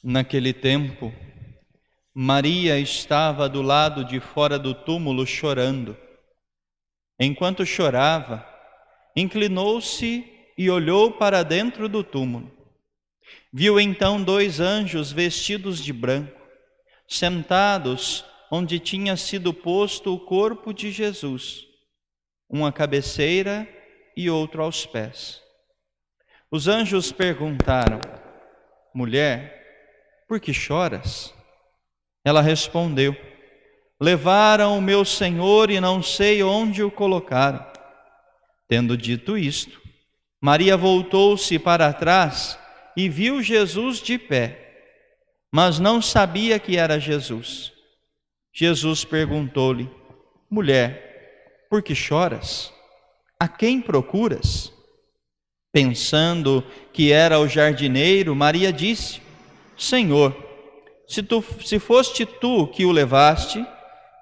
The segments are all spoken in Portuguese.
Naquele tempo, Maria estava do lado de fora do túmulo chorando. Enquanto chorava, inclinou-se e olhou para dentro do túmulo. Viu então 2 anjos vestidos de branco, sentados onde tinha sido posto o corpo de Jesus, um à cabeceira e outro aos pés. Os anjos perguntaram: Mulher, por que choras? Ela respondeu: Levaram o meu Senhor e não sei onde o colocaram. Tendo dito isto, Maria voltou-se para trás e viu Jesus de pé, mas não sabia que era Jesus. Jesus perguntou-lhe: Mulher, por que choras? A quem procuras? Pensando que era o jardineiro, Maria disse: Senhor, se foste tu que o levaste,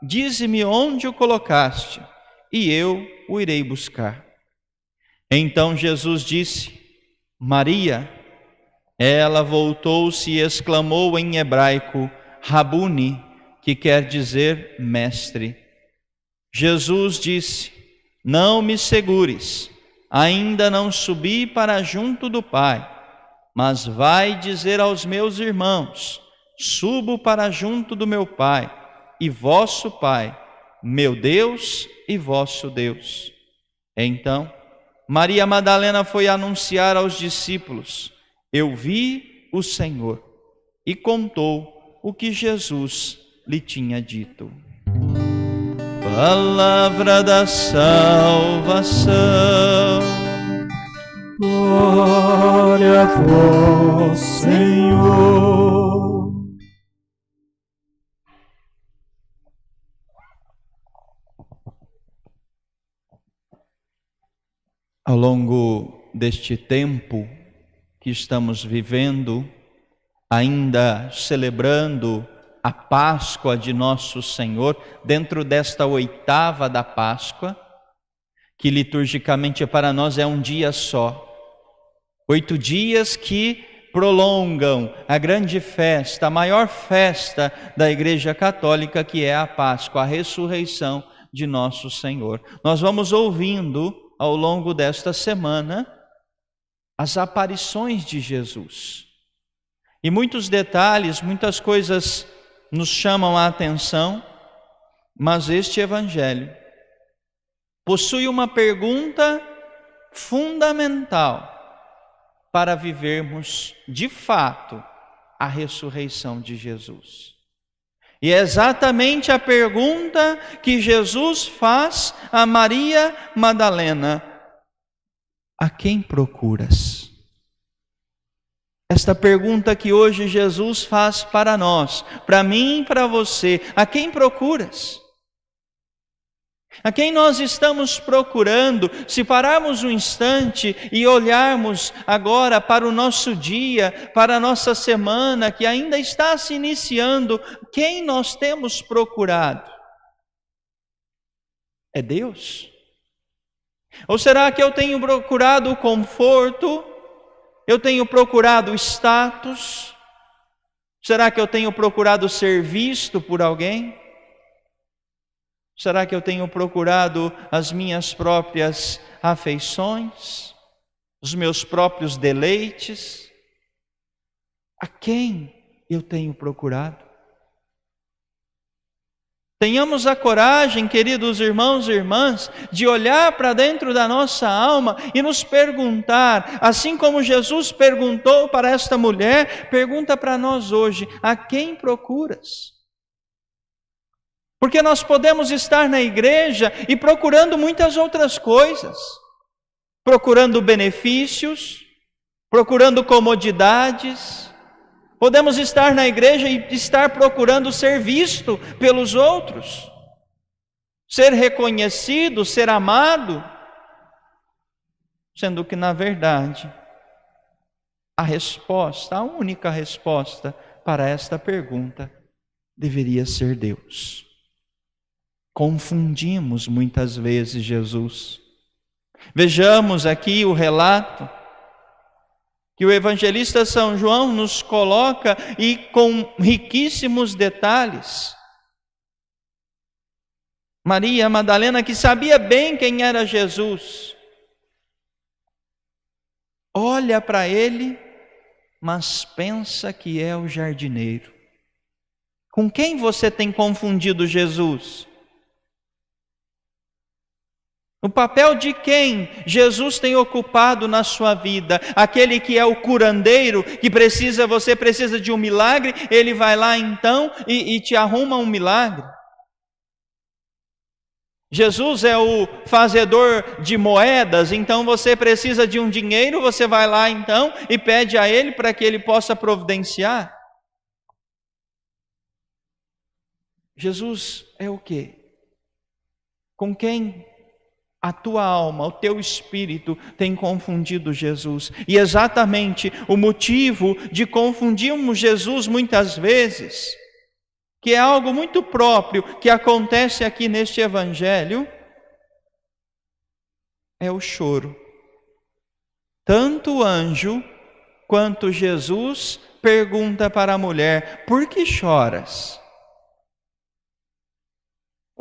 dize-me onde o colocaste, e eu o irei buscar. Então Jesus disse: Maria. Ela voltou-se e exclamou em hebraico: Rabuni, que quer dizer mestre. Jesus disse: Não me segures, ainda não subi para junto do Pai, mas vai dizer aos meus irmãos: Subo para junto do meu Pai e vosso Pai, meu Deus e vosso Deus. Então, Maria Madalena foi anunciar aos discípulos: Eu vi o Senhor, e contou o que Jesus lhe tinha dito. Palavra da salvação. Glória a vós, Senhor. Ao longo deste tempo que estamos vivendo, ainda celebrando a Páscoa de Nosso Senhor, dentro desta 8ª da Páscoa, que liturgicamente para nós é um dia só. 8 dias que prolongam a grande festa, a maior festa da Igreja Católica, que é a Páscoa, a ressurreição de Nosso Senhor. Nós vamos ouvindo ao longo desta semana as aparições de Jesus. E muitos detalhes, muitas coisas nos chamam a atenção, mas este Evangelho possui uma pergunta fundamental para vivermos de fato a ressurreição de Jesus. E é exatamente a pergunta que Jesus faz a Maria Madalena: a quem procuras? Esta pergunta que hoje Jesus faz para nós, para mim e para você: a quem procuras? A quem nós estamos procurando? Se pararmos um instante e olharmos agora para o nosso dia, para a nossa semana que ainda está se iniciando, quem nós temos procurado? É Deus? Ou será que eu tenho procurado o conforto? Eu tenho procurado o status? Será que eu tenho procurado ser visto por alguém? Será que eu tenho procurado as minhas próprias afeições, os meus próprios deleites? A quem eu tenho procurado? Tenhamos a coragem, queridos irmãos e irmãs, de olhar para dentro da nossa alma e nos perguntar, assim como Jesus perguntou para esta mulher, pergunta para nós hoje: a quem procuras? Porque nós podemos estar na igreja e procurando muitas outras coisas, procurando benefícios, procurando comodidades. Podemos estar na igreja e estar procurando ser visto pelos outros, ser reconhecido, ser amado, sendo que na verdade a resposta, a única resposta para esta pergunta deveria ser Deus. Confundimos muitas vezes Jesus. Vejamos aqui o relato que o evangelista São João nos coloca e com riquíssimos detalhes. Maria Madalena, que sabia bem quem era Jesus, olha para ele, mas pensa que é o jardineiro. Com quem você tem confundido Jesus? O papel de quem Jesus tem ocupado na sua vida? Aquele que é o curandeiro, que você precisa de um milagre, ele vai lá então e te arruma um milagre. Jesus é o fazedor de moedas, então você precisa de um dinheiro, você vai lá então e pede a ele para que ele possa providenciar. Jesus é o quê? Com quem a tua alma, o teu espírito tem confundido Jesus? E exatamente o motivo de confundirmos Jesus muitas vezes, que é algo muito próprio que acontece aqui neste evangelho, é o choro. Tanto o anjo quanto Jesus pergunta para a mulher: por que choras?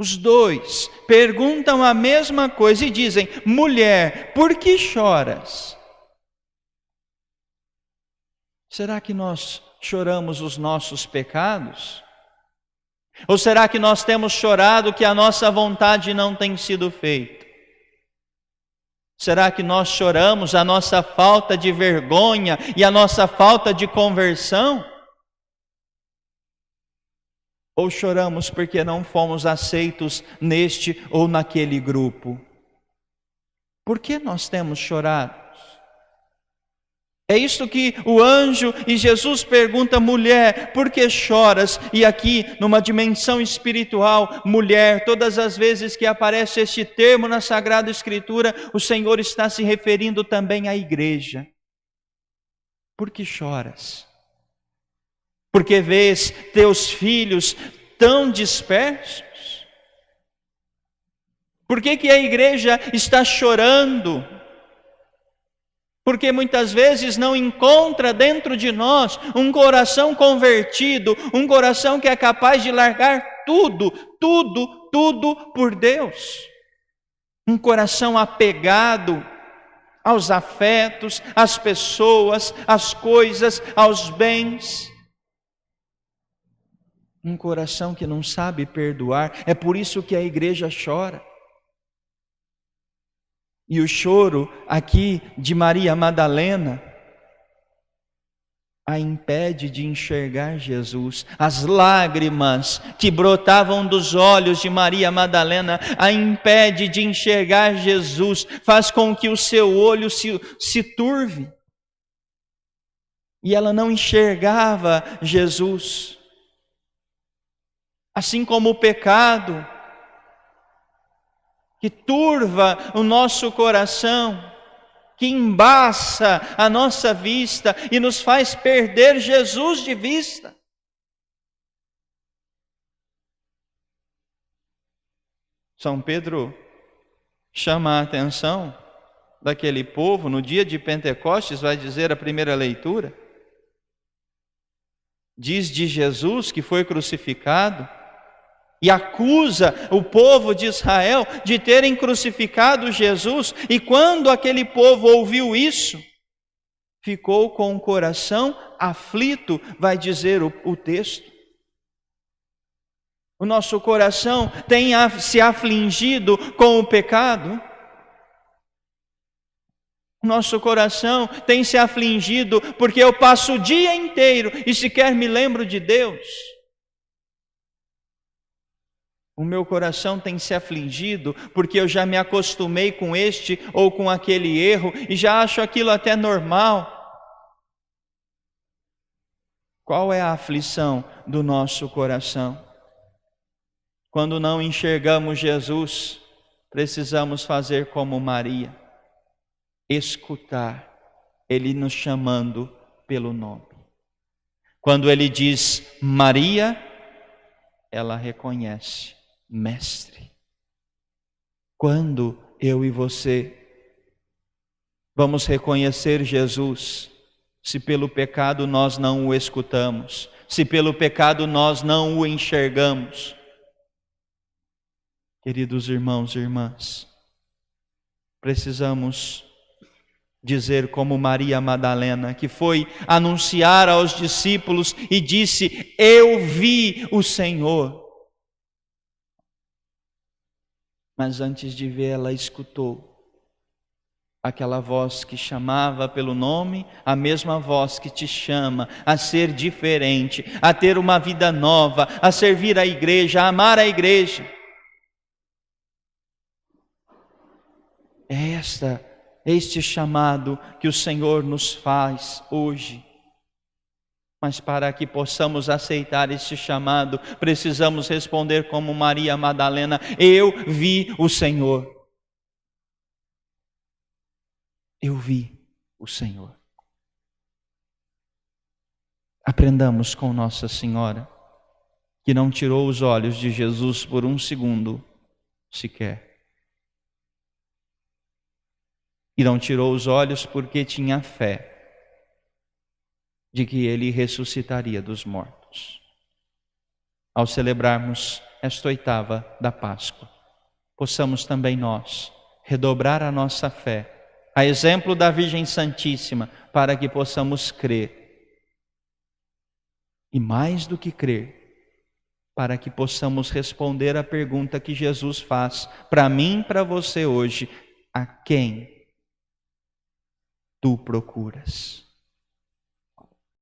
Os dois perguntam a mesma coisa e dizem: mulher, por que choras? Será que nós choramos os nossos pecados? Ou será que nós temos chorado que a nossa vontade não tem sido feita? Será que nós choramos a nossa falta de vergonha e a nossa falta de conversão? Ou choramos porque não fomos aceitos neste ou naquele grupo? Por que nós temos chorado? É isso que o anjo e Jesus pergunta: mulher, por que choras? E aqui, numa dimensão espiritual, mulher, todas as vezes que aparece este termo na Sagrada Escritura, o Senhor está se referindo também à igreja. Por que choras? Porque vês teus filhos tão dispersos? Por que a igreja está chorando? Porque muitas vezes não encontra dentro de nós um coração convertido, um coração que é capaz de largar tudo por Deus. Um coração apegado aos afetos, às pessoas, às coisas, aos bens. Um coração que não sabe perdoar. É por isso que a igreja chora. E o choro aqui de Maria Madalena a impede de enxergar Jesus. As lágrimas que brotavam dos olhos de Maria Madalena a impede de enxergar Jesus, faz com que o seu olho se turve. E ela não enxergava Jesus. Assim como o pecado que turva o nosso coração, que embaça a nossa vista e nos faz perder Jesus de vista. São Pedro chama a atenção daquele povo no dia de Pentecostes, vai dizer a primeira leitura. Diz de Jesus que foi crucificado e acusa o povo de Israel de terem crucificado Jesus. E quando aquele povo ouviu isso, ficou com o coração aflito, vai dizer o texto. O nosso coração tem se afligido com o pecado. O nosso coração tem se afligido porque eu passo o dia inteiro e sequer me lembro de Deus. O meu coração tem se afligido porque eu já me acostumei com este ou com aquele erro e já acho aquilo até normal. Qual é a aflição do nosso coração? Quando não enxergamos Jesus, precisamos fazer como Maria, escutar Ele nos chamando pelo nome. Quando Ele diz Maria, ela reconhece: Mestre. Quando eu e você vamos reconhecer Jesus, se pelo pecado nós não o escutamos, se pelo pecado nós não o enxergamos. Queridos irmãos e irmãs, precisamos dizer como Maria Madalena, que foi anunciar aos discípulos e disse: eu vi o Senhor. Mas antes de ver, ela escutou aquela voz que chamava pelo nome, a mesma voz que te chama a ser diferente, a ter uma vida nova, a servir a igreja, a amar a igreja. É este chamado que o Senhor nos faz hoje. Mas para que possamos aceitar este chamado, precisamos responder como Maria Madalena: eu vi o Senhor. Eu vi o Senhor. Aprendamos com Nossa Senhora, que não tirou os olhos de Jesus por um segundo sequer. E não tirou os olhos porque tinha fé de que Ele ressuscitaria dos mortos. Ao celebrarmos esta oitava da Páscoa, possamos também nós redobrar a nossa fé, a exemplo da Virgem Santíssima, para que possamos crer. E mais do que crer, para que possamos responder a pergunta que Jesus faz para mim e para você hoje: a quem tu procuras?